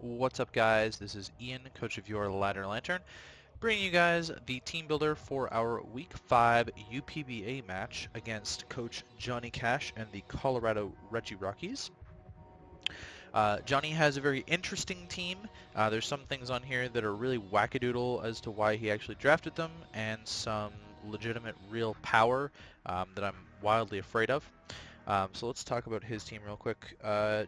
What's up, guys? This is Ian, coach of your Ladner Lanturn, bringing you guys the team builder for our Week 5 UPBA match against Coach Johnny Cash and the Colorado Regirockies. Johnny has a very interesting team. There's some things on here that are really wackadoodle as to why he actually drafted them, and some legitimate real power that I'm wildly afraid of. So let's talk about his team real quick.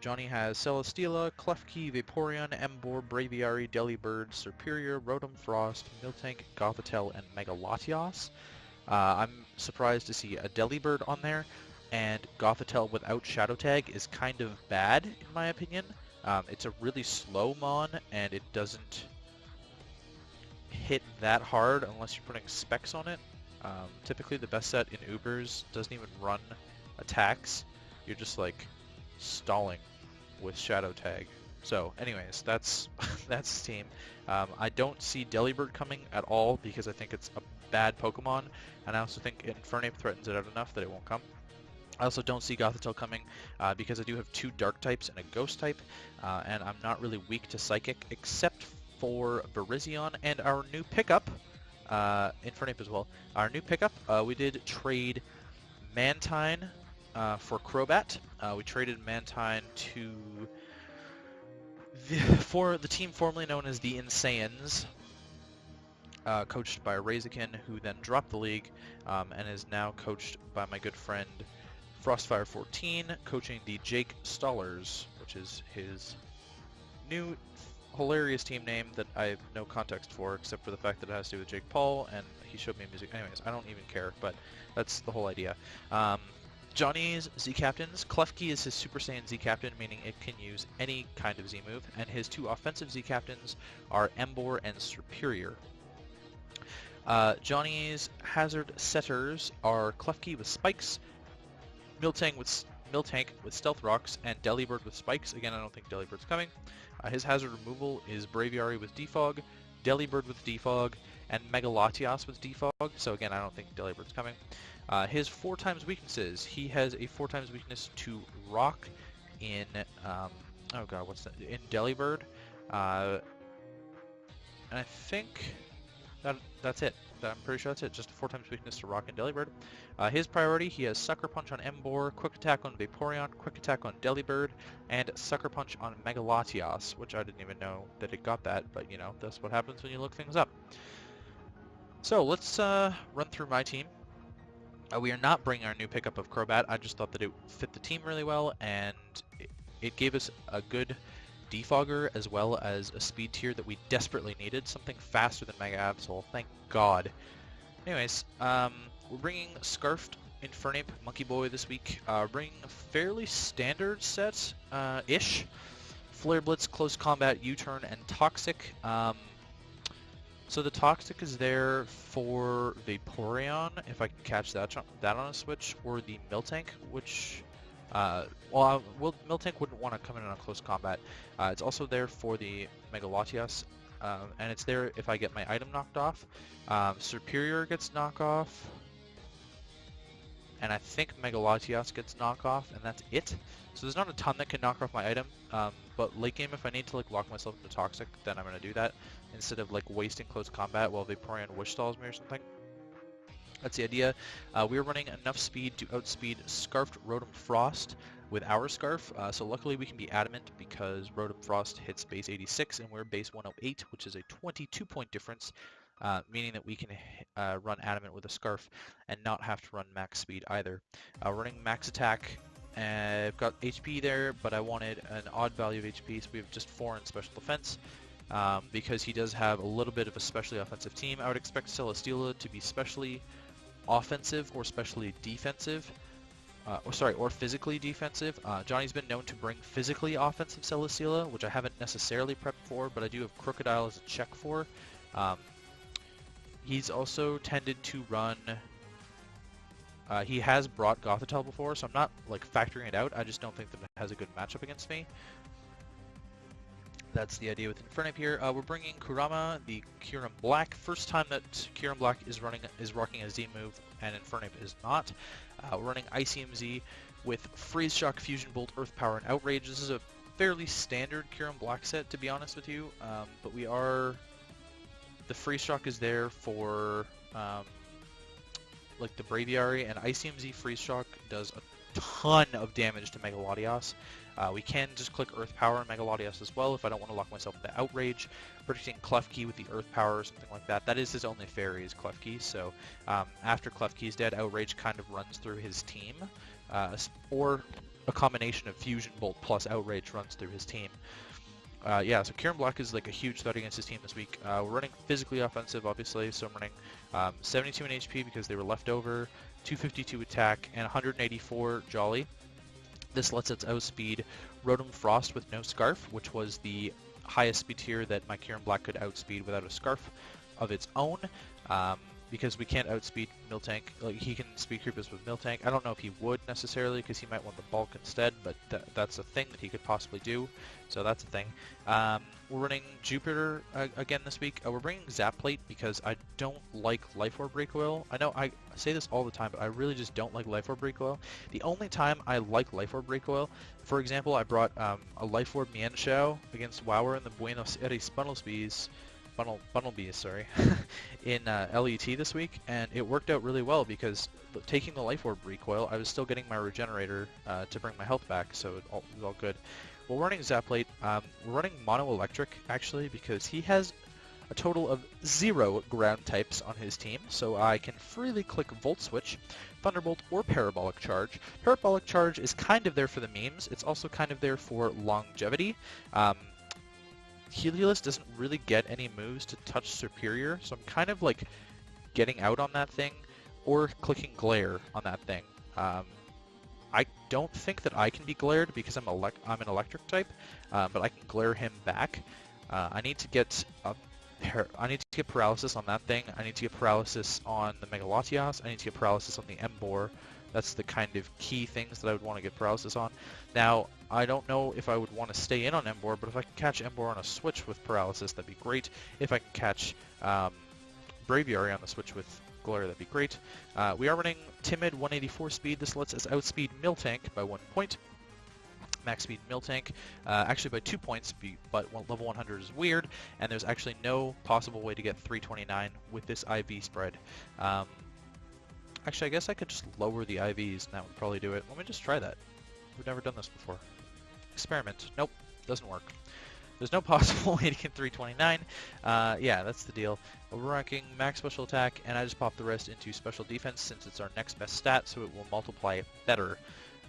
Johnny has Celesteela, Klefki, Vaporeon, Emboar, Braviary, Delibird, Serperior, Rotom Frost, Miltank, Gothitelle, and Megalatios. I'm surprised to see a Delibird on there, and Gothitelle without Shadow Tag is kind of bad, in my opinion. It's a really slow mon, and it doesn't hit that hard unless you're putting specs on it. Typically the best set in Ubers doesn't even run attacks. You're just like stalling with Shadow Tag. So anyways, that's that's his team. I don't see Delibird coming at all because I think it's a bad Pokemon, and I also think Infernape threatens it out enough that it won't come. I also don't see Gothitelle coming because I do have 2 Dark types and a Ghost type, and I'm not really weak to Psychic except for Virizion and our new pickup, Infernape as well. Our new pickup, we did trade Mantine for Crobat. We traded Mantine to for the team formerly known as the Insayans, coached by Razakin, who then dropped the league and is now coached by my good friend Frostfire14, coaching the Jake Stallers, which is his new hilarious team name that I have no context for, except for the fact that it has to do with Jake Paul, and he showed me music. Anyways, I don't even care, but that's the whole idea. Johnny's Z-Captains, Klefki is his Super Saiyan Z-Captain, meaning it can use any kind of Z-move, and his 2 offensive Z-Captains are Emboar and Serperior. Johnny's Hazard Setters are Klefki with Spikes, Miltank with Stealth Rocks, and Delibird with Spikes. Again, I don't think Delibird's coming. His hazard removal is Braviary with Defog, Delibird with Defog, and Megalatios with Defog. So again, I don't think Delibird's coming. His 4 times weaknesses. He has a 4 times weakness to Rock in oh god, what's that? In Delibird. And I think that's it. I'm pretty sure that's it. Just a 4 times weakness to Rock and Delibird. His priority, he has Sucker Punch on Emboar, Quick Attack on Vaporeon, Quick Attack on Delibird, and Sucker Punch on Megalatios, which I didn't even know that it got that, but you know, that's what happens when you look things up. So let's run through my team. We are not bringing our new pickup of Crobat. I just thought that it fit the team really well, and it gave us a good defogger as well as a speed tier that we desperately needed, something faster than Mega Absol, thank god. Anyways, we're bringing Scarfed Infernape Monkey Boy this week, bringing a fairly standard set, ish. Flare Blitz, Close Combat, U-Turn, and Toxic. So the Toxic is there for Vaporeon, if I can catch that on a switch, or the Miltank, which Miltank wouldn't want to come in on Close Combat. It's also there for the Megalatios, and it's there if I get my item knocked off. Serperior gets knocked off, and I think Megalatios gets knocked off, and that's it. So there's not a ton that can knock off my item, but late game if I need to like lock myself into Toxic, then I'm going to do that, instead of like wasting Close Combat while Vaporeon Wish Stalls me or something. That's the idea. We are running enough speed to outspeed Scarfed Rotom Frost with our Scarf, so luckily we can be Adamant because Rotom Frost hits base 86 and we're base 108, which is a 22-point difference, meaning that we can run Adamant with a Scarf and not have to run max speed either. Running max attack, I've got HP there, but I wanted an odd value of HP, so we have just 4 in special defense. Because he does have a little bit of a specially offensive team. I would expect Celesteela to be specially offensive or specially defensive, or physically defensive. Johnny's been known to bring physically offensive Celesteela, which I haven't necessarily prepped for, but I do have Crocodile as a check for. He's also tended to run... he has brought Gothitelle before, so I'm not like factoring it out. I just don't think that it has a good matchup against me. That's the idea with Infernape here. We're bringing Kurama, the Kyurem Black. First time that Kyurem Black is rocking a Z move and Infernape is not. We're running ICMZ with Freeze Shock, Fusion Bolt, Earth Power, and Outrage. This is a fairly standard Kieran Black set, to be honest with you, but the freeze shock is there for like the Braviary, and ICMZ freeze shock does a ton of damage to Mega Latias. We can just click Earth Power on Mega Latias as well if I don't want to lock myself into Outrage. Predicting Klefki with the Earth Power or something like that. That is his only fairy, is Klefki, so after Klefki's dead, Outrage kind of runs through his team, or a combination of Fusion Bolt plus Outrage runs through his team. Yeah, so Kieran Black is like a huge threat against his team this week. We're running physically offensive, obviously, so I'm running 72 in HP because they were left over, 252 attack, and 184 Jolly. This lets us outspeed Rotom Frost with no Scarf, which was the highest speed tier that my Kieran Black could outspeed without a Scarf of its own. Because we can't outspeed Miltank. Like, he can speed creep us with Miltank. I don't know if he would necessarily, because he might want the bulk instead, but that's a thing that he could possibly do. So that's a thing. We're running Jupiter again this week. We're bringing Zap Plate because I don't like Life Orb Recoil. I know I say this all the time, but I really just don't like Life Orb Recoil. The only time I like Life Orb Recoil, for example, I brought a Life Orb Mienshao against Wower in the Buenos Aires Bunnelbees, sorry, in LET this week, and it worked out really well because taking the Life Orb Recoil, I was still getting my Regenerator to bring my health back, so it was all good. We're running Zaplate. We're running Mono Electric, actually, because he has a total of 0 ground types on his team, so I can freely click Volt Switch, Thunderbolt, or Parabolic Charge. Parabolic Charge is kind of there for the memes. It's also kind of there for longevity. Helios doesn't really get any moves to touch Superior, so I'm kind of like getting out on that thing, or clicking Glare on that thing. I don't think that I can be glared because I'm an electric type, but I can glare him back. I need to get paralysis on that thing. I need to get paralysis on the Mega Latias. I need to get paralysis on the Embor. That's the kind of key things that I would want to get paralysis on. Now, I don't know if I would want to stay in on Embor, but if I can catch Embor on a switch with paralysis, that'd be great. If I can catch Braviary on the switch with Glare, that'd be great. We are running Timid 184 speed. This lets us outspeed Miltank by 1 point. Max speed Miltank, actually by 2 points, but level 100 is weird, and there's actually no possible way to get 329 with this IV spread. Actually, I guess I could just lower the IVs, and that would probably do it. Let me just try that. We've never done this before. Experiment. Nope, doesn't work. There's no possible way to get 329. Yeah, that's the deal. We're ranking max special attack, and I just popped the rest into special defense since it's our next best stat, so it will multiply better.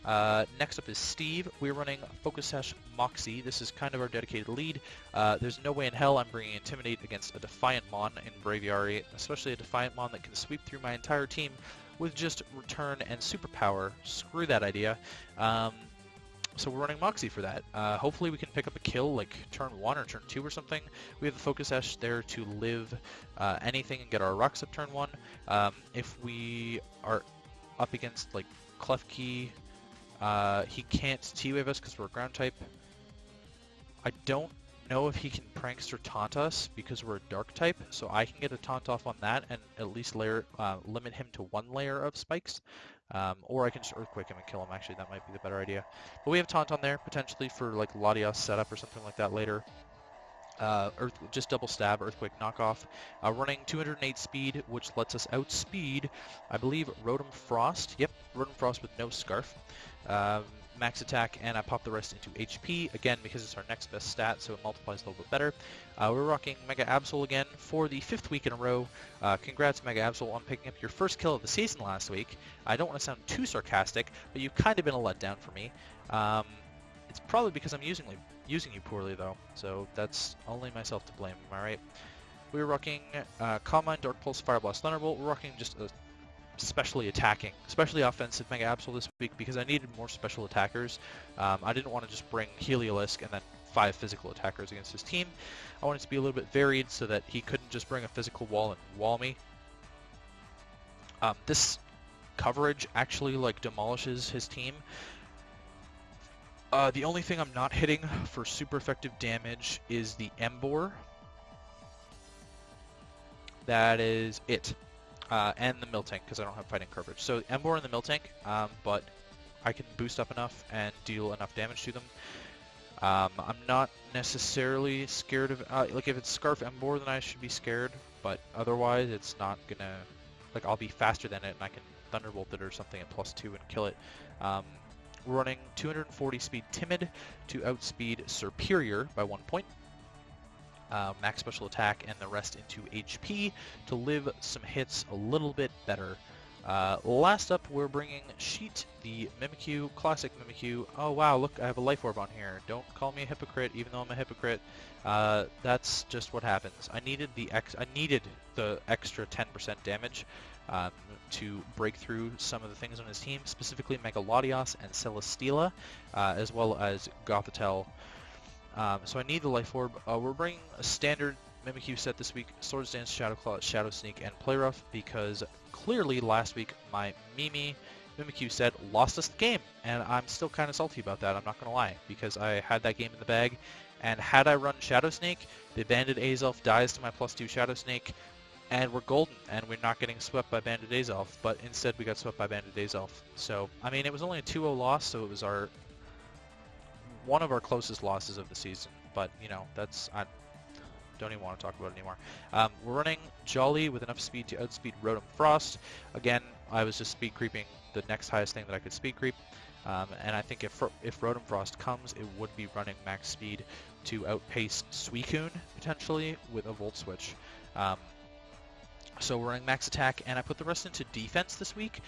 Next up is Steve. We're running Focus Sash Moxie. This is kind of our dedicated lead. There's no way in hell I'm bringing Intimidate against a Defiant Mon in Braviary, especially a Defiant Mon that can sweep through my entire team with just Return and Superpower. Screw that idea. So we're running Moxie for that. Hopefully we can pick up a kill like turn 1 or turn 2 or something. We have the Focus Sash there to live anything and get our rocks up turn 1. If we are up against like Klefki, he can't T-Wave us because we're a ground type. I don't know if he can Prankster taunt us because we're a dark type, so I can get a taunt off on that and at least limit him to 1 layer of spikes. Or I can just Earthquake him and kill him. Actually, that might be the better idea. But we have taunt on there potentially for like Latias setup or something like that later. Just double stab, Earthquake knockoff. Running 208 speed, which lets us outspeed, I believe, Rotom Frost. Yep, Rotom Frost with no Scarf. Max attack, and I pop the rest into HP, again, because it's our next best stat, so it multiplies a little bit better. We're rocking Mega Absol again for the 5th week in a row. Congrats, Mega Absol, on picking up your first kill of the season last week. I don't want to sound too sarcastic, but you've kind of been a letdown for me. It's probably because I'm using you poorly, though, so that's only myself to blame, am I right? We're rocking Calm Mind, Dark Pulse, Fire Blast, Thunderbolt. We're rocking just a especially offensive Mega Absol this week because I needed more special attackers. I didn't want to just bring Heliolisk and then 5 physical attackers against his team. I wanted to be a little bit varied so that he couldn't just bring a physical wall and wall me. This coverage actually like demolishes his team. The only thing I'm not hitting for super effective damage is the Embor. That is it. And the Miltank, because I don't have fighting coverage. So Embor and the Miltank, but I can boost up enough and deal enough damage to them. I'm not necessarily scared of, like if it's Scarf Embor, then I should be scared, but otherwise it's not gonna, like I'll be faster than it and I can Thunderbolt it or something at +2 and kill it. We're running 240 speed Timid to outspeed Superior by 1 point. Max special attack and the rest into HP to live some hits a little bit better. Last up, we're bringing Sheet, the Mimikyu, classic Mimikyu. Oh wow, look, I have a Life Orb on here. Don't call me a hypocrite, even though I'm a hypocrite. That's just what happens. I needed the extra 10% damage to break through some of the things on his team, specifically Megalodios and Celesteela, as well as Gothitelle. So I need the Life Orb. We're bringing a standard Mimikyu set this week, Swords Dance, Shadow Claw, Shadow Sneak, and Play Rough, because clearly last week my Mimikyu set lost us the game, and I'm still kind of salty about that, I'm not going to lie, because I had that game in the bag, and had I run Shadow Sneak, the Banded Azelf dies to my +2 Shadow Sneak, and we're golden, and we're not getting swept by Banded Azelf, but instead we got swept by Banded Azelf. So, I mean, it was only a 2-0 loss, so it was one of our closest losses of the season, but, you know, I don't even want to talk about it anymore. We're running Jolly with enough speed to outspeed Rotom Frost. Again, I was just speed creeping the next highest thing that I could speed creep, and I think if Rotom Frost comes, it would be running max speed to outpace Suicune, potentially, with a Volt Switch. So we're running max attack, and I put the rest into defense this week,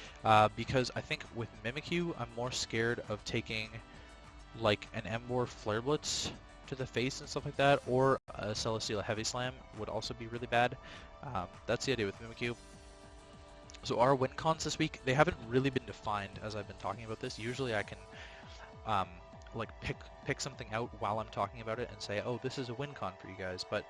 because I think with Mimikyu, I'm more scared of taking like an Embor Flare Blitz to the face and stuff like that, or a Celesteela Heavy Slam would also be really bad. That's the idea with Mimikyu. So our win cons this week, they haven't really been defined as I've been talking about this. Usually I can like pick something out while I'm talking about it and say, oh, this is a win con for you guys, but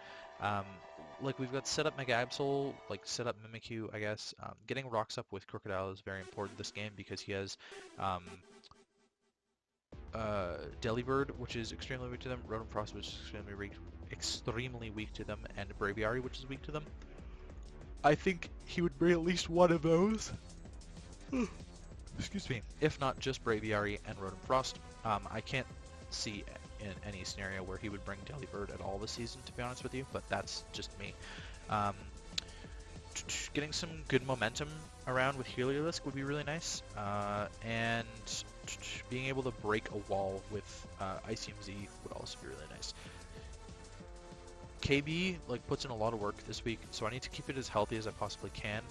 like we've got set up Mega Absol, like set up Mimikyu, I guess. Getting rocks up with Crocodile is very important this game because he has Delibird, which is extremely weak to them, Rotom Frost, which is extremely weak to them, and Braviary, which is weak to them. I think he would bring at least one of those. Excuse me. If not just Braviary and Rotom Frost. I can't see in any scenario where he would bring Delibird at all this season, to be honest with you, but that's just me. Getting some good momentum around with Heliolisk would be really nice, and being able to break a wall with ICMZ would also be really nice. KB like puts in a lot of work this week, so I need to keep it as healthy as I possibly can.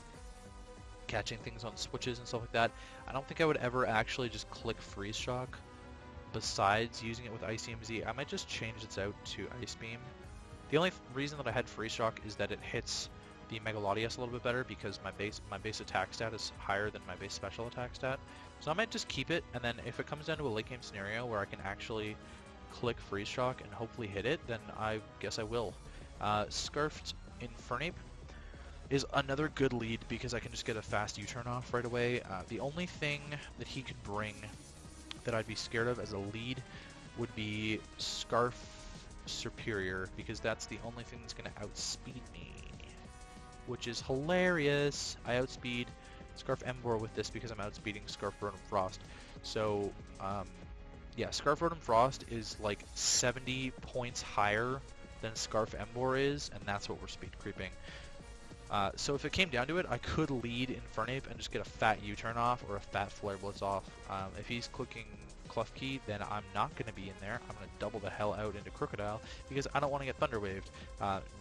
Catching things on switches and stuff like that. I don't think I would ever actually just click Freeze Shock besides using it with ICMZ. I might just change its out to Ice Beam. The only reason that I had Freeze Shock is that it hits the Megalodios a little bit better because my base attack stat is higher than my base special attack stat. So I might just keep it, and then if it comes down to a late game scenario where I can actually click Freeze Shock and hopefully hit it, then I guess I will. Scarfed Infernape is another good lead because I can just get a fast U-turn off right away. The only thing that he could bring that I'd be scared of as a lead would be Scarf Superior, because that's the only thing that's going to outspeed me, which is hilarious. I outspeed Scarf Embor with this because I'm outspeeding Scarf Rotom Frost. So, yeah, Scarf Rotom Frost is like 70 points higher than Scarf Embor is, and that's what we're speed creeping. So if it came down to it, I could lead Infernape and just get a fat U-turn off or a fat Flare Blitz off. If he's clicking Klefki, then I'm not going to be in there. I'm going to double the hell out into Crocodile because I don't want to get Thunder Waved.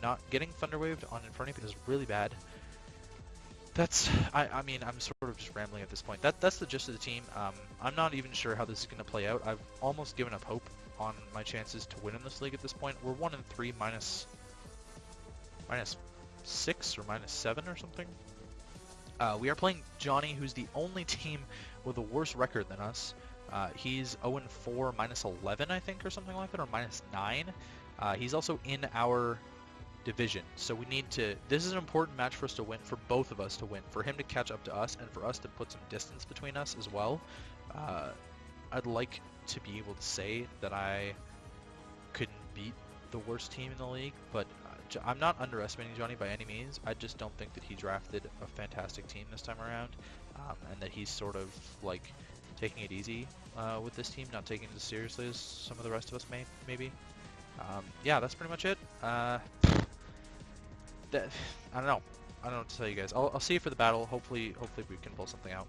Not getting Thunder Waved on Infernape is really bad. I mean, I'm sort of just rambling at this point. That's the gist of the team. I'm not even sure how this is going to play out. I've almost given up hope on my chances to win in this league at this point. We're 1-3 minus 6 or minus 7 or something. We are playing Johnny, who's the only team with a worse record than us. He's 0-4, minus 11, I think, or something like that, or minus 9. He's also in our division, so we need to. This is an important match for us to win, for both of us to win, for him to catch up to us, and for us to put some distance between us as well. I'd like to be able to say that I could beat the worst team in the league, but I'm not underestimating Johnny by any means. I just don't think that he drafted a fantastic team this time around, and that he's sort of like taking it easy with this team, not taking it as seriously as some of the rest of us maybe. Yeah, that's pretty much it. I don't know. I don't know what to tell you guys. I'll see you for the battle. Hopefully we can pull something out.